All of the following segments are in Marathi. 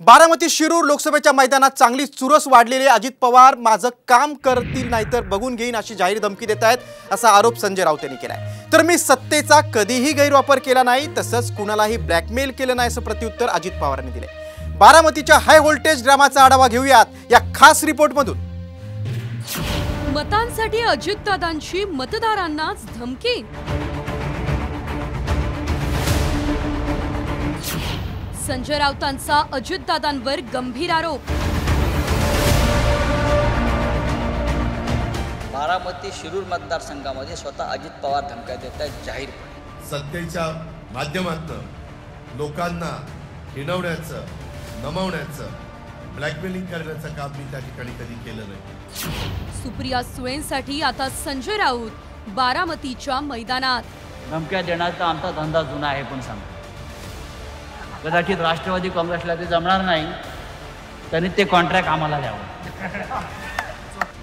बारामती शिरूर लोकसभेच्या मैदानात चांगली चुरस वाढलेली अजित पवार माझं काम करतील नाहीतर बघून घेईन अशी जाहीर धमकी देत आहेत असा आरोप संजय राऊत यांनी केलाय। तर मी सत्तेचा कधीही गैरवापर केला नाही तसंच कुणालाही ब्लॅकमेल केलं नाही असं प्रत्युत्तर अजित पवारांनी दिले। बारामतीच्या हाय व्होल्टेज ड्रामाचा आढावा घेऊयात या खास रिपोर्टमधून। मतांसाठी अजितदादांची मतदारांनाच धमकी। संजय राऊतांचा अजितदादांवर गंभीर आरोप। बारामती शिरूर मतदारसंघामध्ये स्वतः अजित पवार धमक्या देत आहेत जाहीरपणे। सत्तेच्या माध्यमातून लोकांना हिणवण्याचं, नमवण्याचं, ब्लॅकमेलिंग करण्याचं काम मी त्या ठिकाणी कधी केलं नाही। सुप्रिया सुळेंसाठी आता संजय राऊत बारामतीच्या मैदानात। धमक्या देण्याचा आमचा धंदा जुना आहे पण सांगतो, कदाचित राष्ट्रवादी काँग्रेसला ते जमणार नाही, त्यांनी ते कॉन्ट्रॅक्ट आम्हाला द्यावं।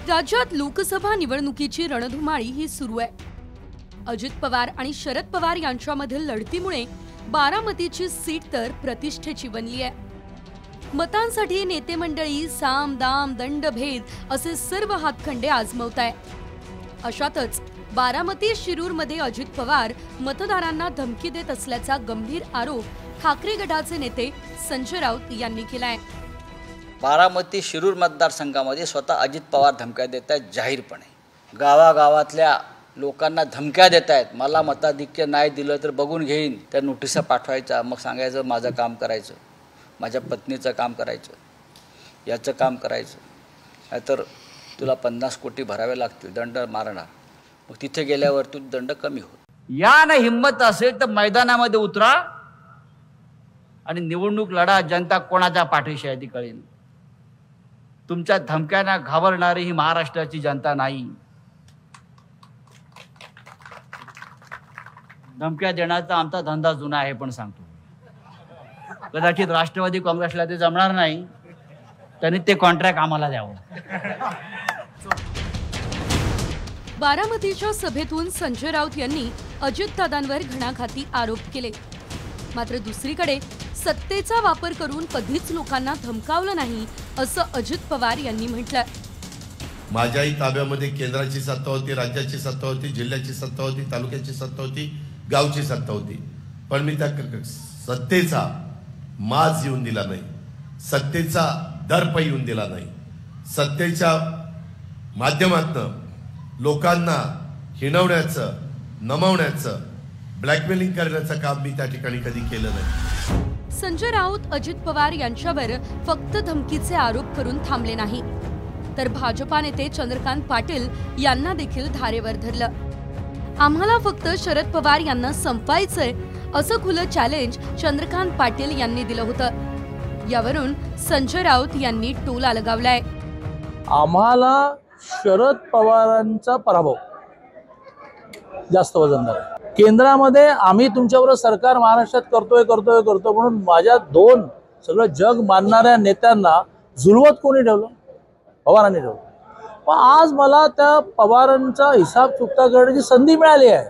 राज्यात लोकसभा निवडणुकीची रणधुमाळी ही सुरू आहे। अजित पवार आणि शरद पवार यांच्यामधील लढतीमुळे बारामतीची सीट तर प्रतिष्ठेची बनली आहे। मतांसाठी नेते मंडळी साम दाम दंडभेद असे सर्व हातखंडे आजमावत आहे। अशातच बारामती शिरूरमध्ये अजित पवार मतदारांना धमकी देत असल्याचा गंभीर आरोप ठाकरे गटाचे नेते संजय राऊत यांनी केलाय। बारामती शिरूर मतदारसंघामध्ये स्वतः अजित पवार धमक्या देत आहेत जाहीरपणे। गावागावातल्या लोकांना धमक्या देत आहेत, मला मताधिक्य नाही दिलं तर बघून घेईन, त्या नोटिसा पाठवायच्या, मग सांगायचं माझं काम करायचं, माझ्या पत्नीचं काम करायचं, याचं काम करायचं, नाहीतर तुला 50 कोटी भरावे लागतील, दंड मारणार। मग तिथे गेल्यावर तू दंड कमी होत। या ना हिंमत असेल तर मैदानामध्ये उतरा आणि निवडणूक लढा। जनता कोणाच्या पाठीशी आहे ती कळेल। तुमच्या धमक्यांना घाबरणारी ही महाराष्ट्राची जनता नाही। धमक्या देण्याचा आमचा धंदा जुना आहे पण सांगतो, कदाचित राष्ट्रवादी काँग्रेसला ते जमणार नाही, त्यांनी ते कॉन्ट्रॅक्ट आम्हाला द्यावं। बारामतीच्या सभेतून संजय राऊत यांनी अजितदादांवर घणाघाती आरोप केले। मात्र दुसरीकडे सत्तेचा वापर करून कधीच लोकांना धमकावलं नाही असं अजित पवार यांनी म्हटलं। माझ्याही ताब्यामध्ये केंद्राची सत्ता होती, राज्याची सत्ता होती, जिल्ह्याची सत्ता होती, तालुक्याची सत्ता होती, गावची सत्ता होती, पण मी त्या सत्तेचा माज येऊन दिला नाही, सत्तेचा दर्प येऊन दिला नाही। सत्तेच्या माध्यमातून लोकांना हिणवण्याचं, नमवण्याचं, ब्लॅकमेलिंग करण्याचं काम मी त्या ठिकाणी कधी केलं नाही। संजय राऊत अजित पवार यांच्यावर फक्त धमकीचे आरोप करून थांबले नाही, तर भाजपा नेते चंद्रकांत पाटील यांना देखील धारेवर धरलं। आम्हाला फक्त शरद पवार यांना संपवायचंय असं खुलं चॅलेंज चंद्रकांत पाटील यांनी दिलं होतं। यावरून संजय राऊत यांनी टोला लगावलाय। आम्हाला शरद पवारांचा पराभव जास्त वजनदार आहे। केंद्रामध्ये आम्ही तुमच्याबरोबर सरकार महाराष्ट्रात करतो म्हणून माझ्या दोन सगळं जग मानणाऱ्या नेत्यांना झुलवत कोणी ठेवलं? पवारांनी ठेवलं। पण आज मला त्या पवारांचा हिसाब चुकता करण्याची संधी मिळाली आहे,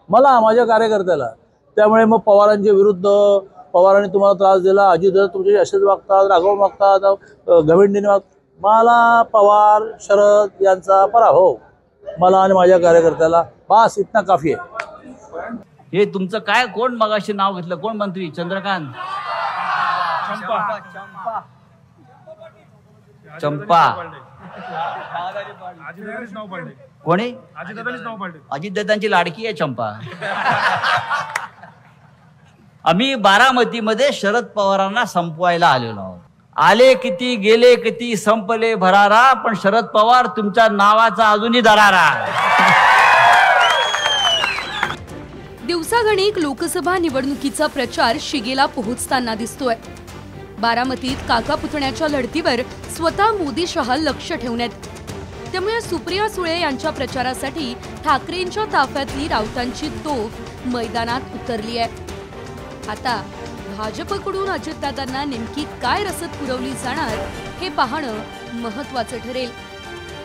मला, माझ्या कार्यकर्त्याला। त्यामुळे मग पवारांच्या विरुद्ध, पवारांनी तुम्हाला त्रास दिला, अजितदादा तुमच्याशी असेच वागतात, राघव वागतात, गविंडीने वागतात, मला पवार शरद यांचा पराभव मला आणि माझ्या कार्यकर्त्याला बस इतना काफी आहे। हे तुमचं काय, कोण मगाशी नाव घेतलं, कोण मंत्री? चंद्रकांत चंपा कोणी? अजितदादांची लाडकी आहे चंपा। आम्ही बारामतीमध्ये शरद पवारांना संपवायला आलेलो आहोत। आले किती, गेले किती, संपले भरारा, पण शरद पवार तुमच्या नावाचा अजूनही दरारा। दिवसागणिक लोकसभा निवडणुकीचा प्रचार शिगेला पोहोचताना दिसतोय। बारामतीत काका पुतण्याच्या लढतीवर स्वतः मोदी शहा लक्ष ठेवण्यात, त्यामुळे सुप्रिया सुळे यांच्या प्रचारासाठी ठाकरेंच्या ताफ्यातली राऊतांची तोफ मैदानात उतरली आहे। आता भाजपकडून अजितदादांना नेमकी काय रसद पुरवली जाणार हे पाहणं महत्त्वाचं ठरेल।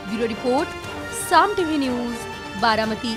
ब्युरो रिपोर्ट, साम टीव्ही न्यूज, बारामती।